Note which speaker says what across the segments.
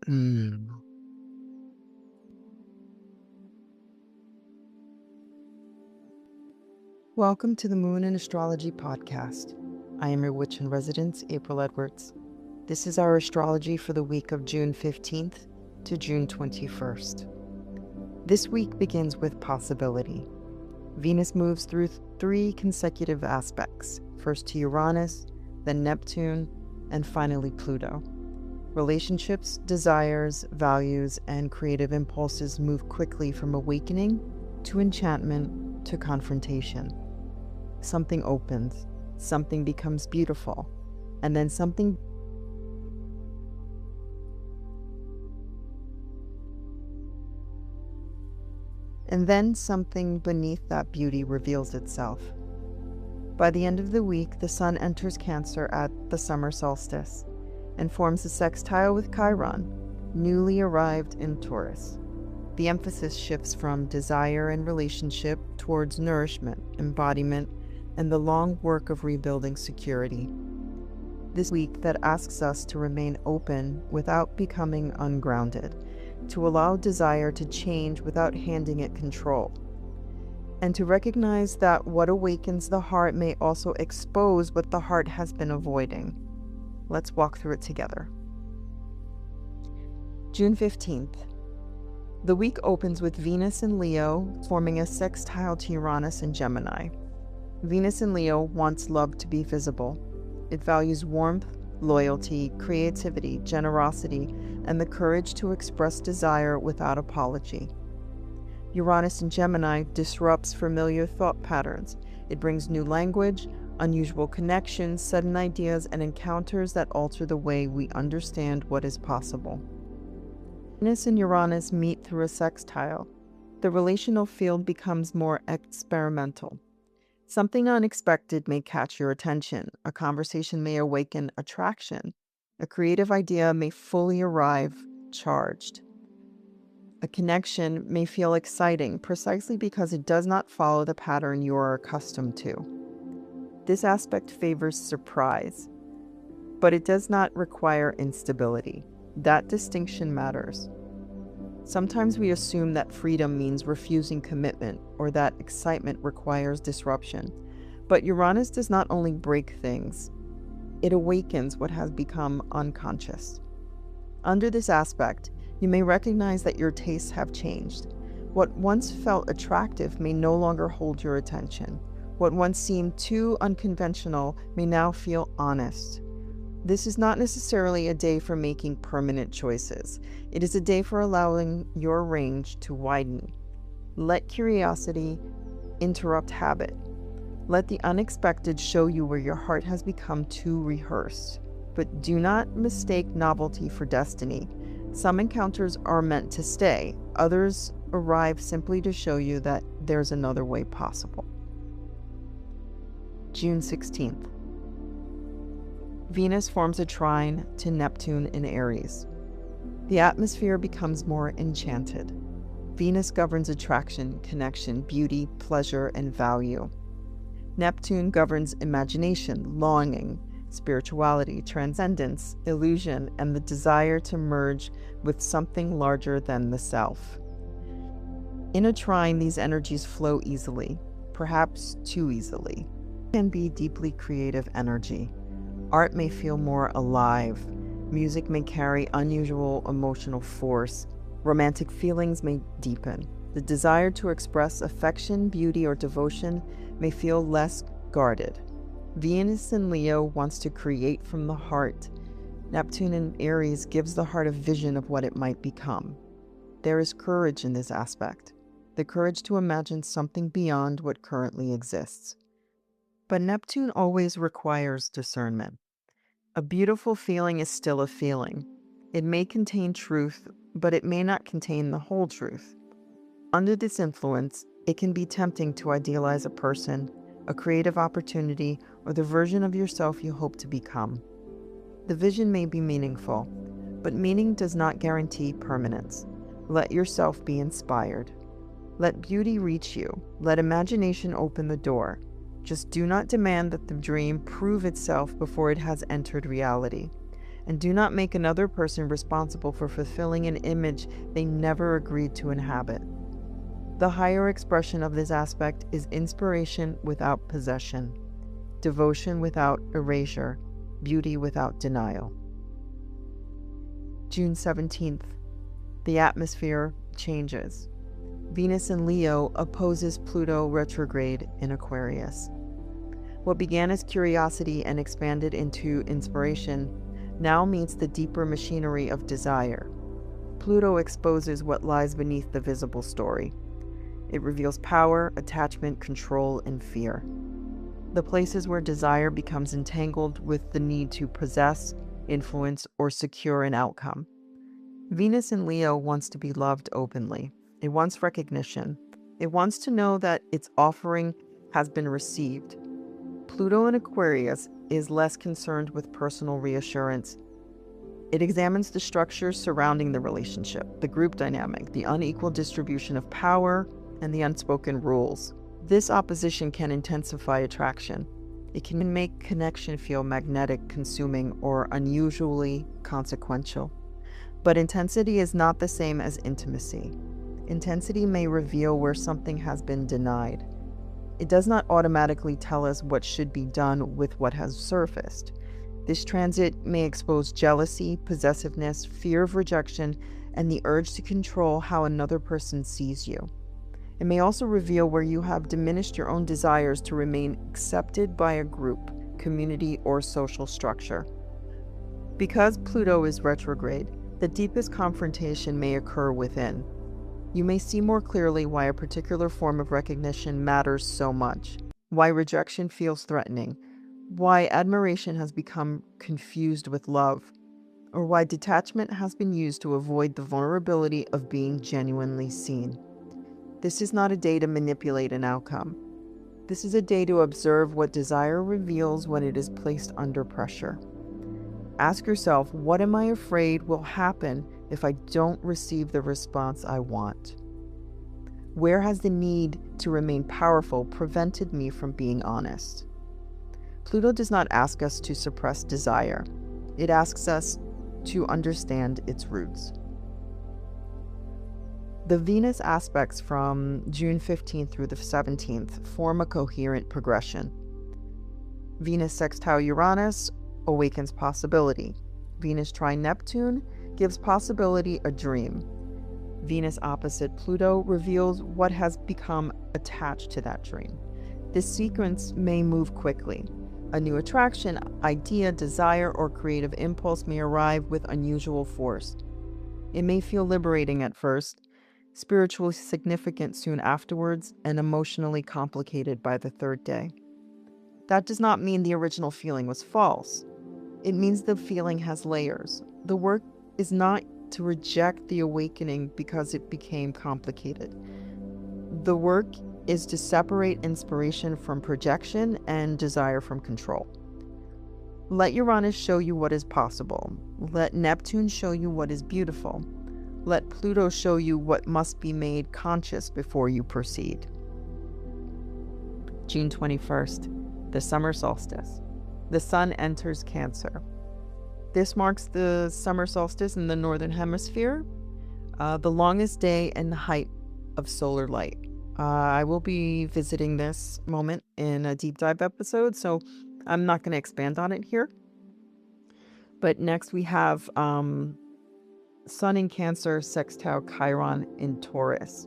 Speaker 1: Mm. Welcome to the Moon and Astrology podcast. I am your witch in residence, April Edwards. This is our astrology for the week of June 15th to June 21st. This week begins with possibility. Venus moves through 3 consecutive aspects, first to Uranus, then Neptune, and finally Pluto. Relationships, desires, values, and creative impulses move quickly from awakening to enchantment to confrontation. Something opens, something becomes beautiful, and then something beneath that beauty reveals itself. By the end of the week, the sun enters Cancer at the summer solstice and forms a sextile with Chiron, newly arrived in Taurus. The emphasis shifts from desire and relationship towards nourishment, embodiment, and the long work of rebuilding security. This week that asks us to remain open without becoming ungrounded, to allow desire to change without handing it control, and to recognize that what awakens the heart may also expose what the heart has been avoiding. Let's walk through it together. June 15th. The week opens with Venus in Leo forming a sextile to Uranus in Gemini. Venus in Leo wants love to be visible. It values warmth, loyalty, creativity, generosity, and the courage to express desire without apology. Uranus in Gemini disrupts familiar thought patterns. It brings new language, unusual connections, sudden ideas, and encounters that alter the way we understand what is possible. Venus and Uranus meet through a sextile. The relational field becomes more experimental. Something unexpected may catch your attention. A conversation may awaken attraction. A creative idea may fully arrive charged. A connection may feel exciting precisely because it does not follow the pattern you are accustomed to. This aspect favors surprise, but it does not require instability. That distinction matters. Sometimes we assume that freedom means refusing commitment or that excitement requires disruption. But Uranus does not only break things, it awakens what has become unconscious. Under this aspect, you may recognize that your tastes have changed. What once felt attractive may no longer hold your attention. What once seemed too unconventional may now feel honest. This is not necessarily a day for making permanent choices. It is a day for allowing your range to widen. Let curiosity interrupt habit. Let the unexpected show you where your heart has become too rehearsed. But do not mistake novelty for destiny. Some encounters are meant to stay. Others arrive simply to show you that there's another way possible. June 16th. Venus forms a trine to Neptune in Aries. The atmosphere becomes more enchanted. Venus governs attraction, connection, beauty, pleasure, and value. Neptune governs imagination, longing, spirituality, transcendence, illusion, and the desire to merge with something larger than the self. In a trine, these energies flow easily, perhaps too easily. It can be deeply creative energy. Art may feel more alive. Music may carry unusual emotional force. Romantic feelings may deepen. The desire to express affection, beauty, or devotion may feel less guarded. Venus in Leo wants to create from the heart. Neptune in Aries gives the heart a vision of what it might become. There is courage in this aspect, the courage to imagine something beyond what currently exists. But Neptune always requires discernment. A beautiful feeling is still a feeling. It may contain truth, but it may not contain the whole truth. Under this influence, it can be tempting to idealize a person, a creative opportunity, or the version of yourself you hope to become. The vision may be meaningful, but meaning does not guarantee permanence. Let yourself be inspired. Let beauty reach you. Let imagination open the door. Just do not demand that the dream prove itself before it has entered reality. and do not make another person responsible for fulfilling an image they never agreed to inhabit. The higher expression of this aspect is inspiration without possession, devotion without erasure, beauty without denial. June 17th. The atmosphere changes. Venus in Leo opposes Pluto retrograde in Aquarius. What began as curiosity and expanded into inspiration now meets the deeper machinery of desire. Pluto exposes what lies beneath the visible story. It reveals power, attachment, control, and fear. The places where desire becomes entangled with the need to possess, influence, or secure an outcome. Venus in Leo wants to be loved openly. It wants recognition. It wants to know that its offering has been received. Pluto in Aquarius is less concerned with personal reassurance. It examines the structures surrounding the relationship, the group dynamic, the unequal distribution of power, and the unspoken rules. This opposition can intensify attraction. It can make connection feel magnetic, consuming, or unusually consequential. But intensity is not the same as intimacy. Intensity may reveal where something has been denied. It does not automatically tell us what should be done with what has surfaced. This transit may expose jealousy, possessiveness, fear of rejection, and the urge to control how another person sees you. It may also reveal where you have diminished your own desires to remain accepted by a group, community, or social structure. Because Pluto is retrograde, the deepest confrontation may occur within. You may see more clearly why a particular form of recognition matters so much, why rejection feels threatening, why admiration has become confused with love, or why detachment has been used to avoid the vulnerability of being genuinely seen. This is not a day to manipulate an outcome. This is a day to observe what desire reveals when it is placed under pressure. Ask yourself, what am I afraid will happen if I don't receive the response I want? Where has the need to remain powerful prevented me from being honest? Pluto does not ask us to suppress desire. It asks us to understand its roots. The Venus aspects from June 15th through the 17th form a coherent progression. Venus sextile Uranus awakens possibility. Venus trine Neptune gives possibility a dream. Venus opposite Pluto reveals what has become attached to that dream. This sequence may move quickly. A new attraction, idea, desire, or creative impulse may arrive with unusual force. It may feel liberating at first, spiritually significant soon afterwards, and emotionally complicated by the third day. That does not mean the original feeling was false. It means the feeling has layers. The work is not to reject the awakening because it became complicated. The work is to separate inspiration from projection and desire from control. Let Uranus show you what is possible. Let Neptune show you what is beautiful. Let Pluto show you what must be made conscious before you proceed. June 21st, the summer solstice. The sun enters Cancer. This marks the summer solstice in the northern hemisphere, the longest day and the height of solar light. I will be visiting this moment in a deep dive episode, so I'm not going to expand on it here. But next we have Sun in Cancer sextile Chiron in Taurus.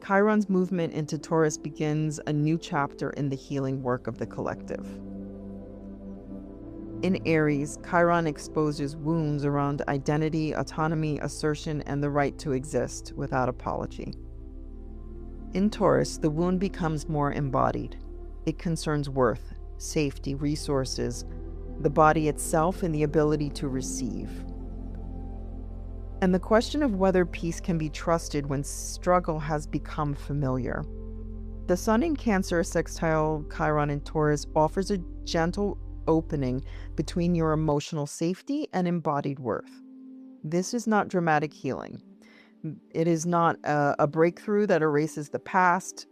Speaker 1: Chiron's movement into Taurus begins a new chapter in the healing work of the collective. In Aries, Chiron exposes wounds around identity, autonomy, assertion, and the right to exist without apology. In Taurus, the wound becomes more embodied. It concerns worth, safety, resources, the body itself, and the ability to receive. And the question of whether peace can be trusted when struggle has become familiar. The Sun in Cancer sextile Chiron in Taurus offers a gentle opening between your emotional safety and embodied worth. This is not dramatic healing. It is not a breakthrough that erases the past.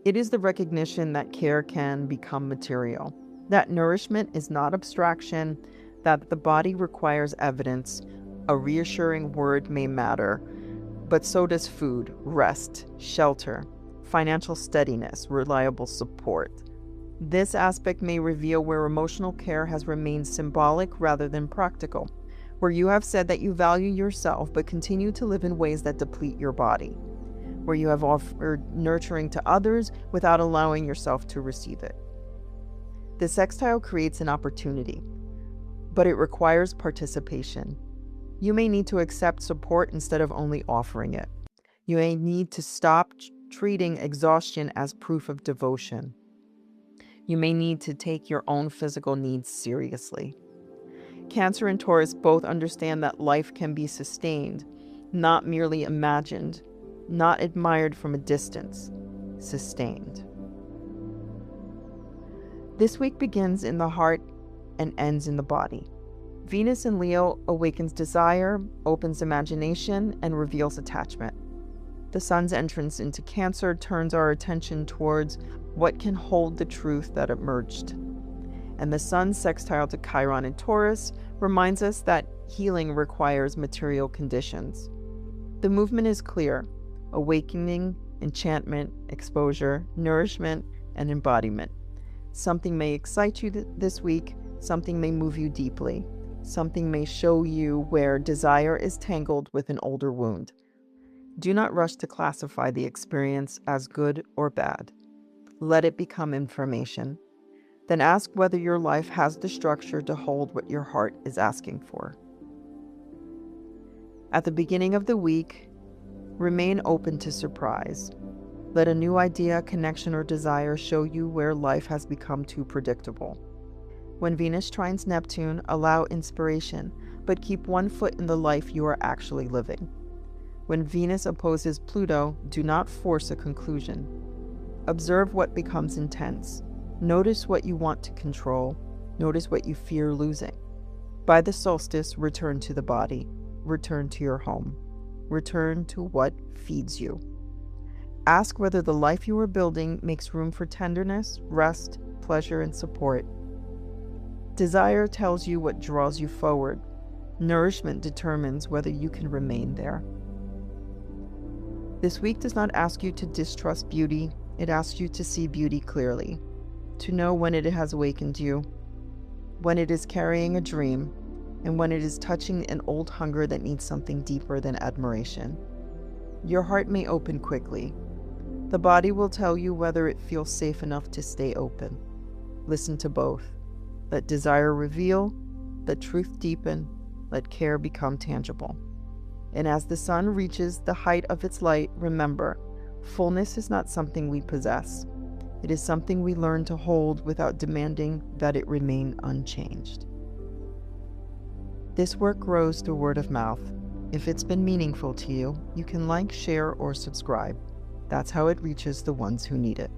Speaker 1: It is the recognition that care can become material. That nourishment is not abstraction, that the body requires evidence. A reassuring word may matter, but so does food, rest, shelter, financial steadiness, reliable support. This aspect may reveal where emotional care has remained symbolic rather than practical, where you have said that you value yourself but continue to live in ways that deplete your body, where you have offered nurturing to others without allowing yourself to receive it. The sextile creates an opportunity, but it requires participation. You may need to accept support instead of only offering it. You may need to stop treating exhaustion as proof of devotion. You may need to take your own physical needs seriously. Cancer and Taurus both understand that life can be sustained, not merely imagined, not admired from a distance, sustained. This week begins in the heart and ends in the body. Venus in Leo awakens desire, opens imagination, and reveals attachment. The sun's entrance into Cancer turns our attention towards what can hold the truth that emerged. And the sun's sextile to Chiron in Taurus reminds us that healing requires material conditions. The movement is clear: awakening, enchantment, exposure, nourishment, and embodiment. Something may excite you this week, something may move you deeply. Something may show you where desire is tangled with an older wound. Do not rush to classify the experience as good or bad. Let it become information. Then ask whether your life has the structure to hold what your heart is asking for. At the beginning of the week, remain open to surprise. Let a new idea, connection, or desire show you where life has become too predictable. When Venus trines Neptune, allow inspiration, but keep one foot in the life you are actually living. When Venus opposes Pluto, do not force a conclusion. Observe what becomes intense. Notice what you want to control. Notice what you fear losing. By the solstice, return to the body. Return to your home. Return to what feeds you. Ask whether the life you are building makes room for tenderness, rest, pleasure, and support. Desire tells you what draws you forward. Nourishment determines whether you can remain there. This week does not ask you to distrust beauty. It asks you to see beauty clearly, to know when it has awakened you, when it is carrying a dream, and when it is touching an old hunger that needs something deeper than admiration. Your heart may open quickly. The body will tell you whether it feels safe enough to stay open. Listen to both. Let desire reveal, let truth deepen, let care become tangible. And as the sun reaches the height of its light, remember, fullness is not something we possess. It is something we learn to hold without demanding that it remain unchanged. This work grows through word of mouth. If it's been meaningful to you, you can like, share, or subscribe. That's how it reaches the ones who need it.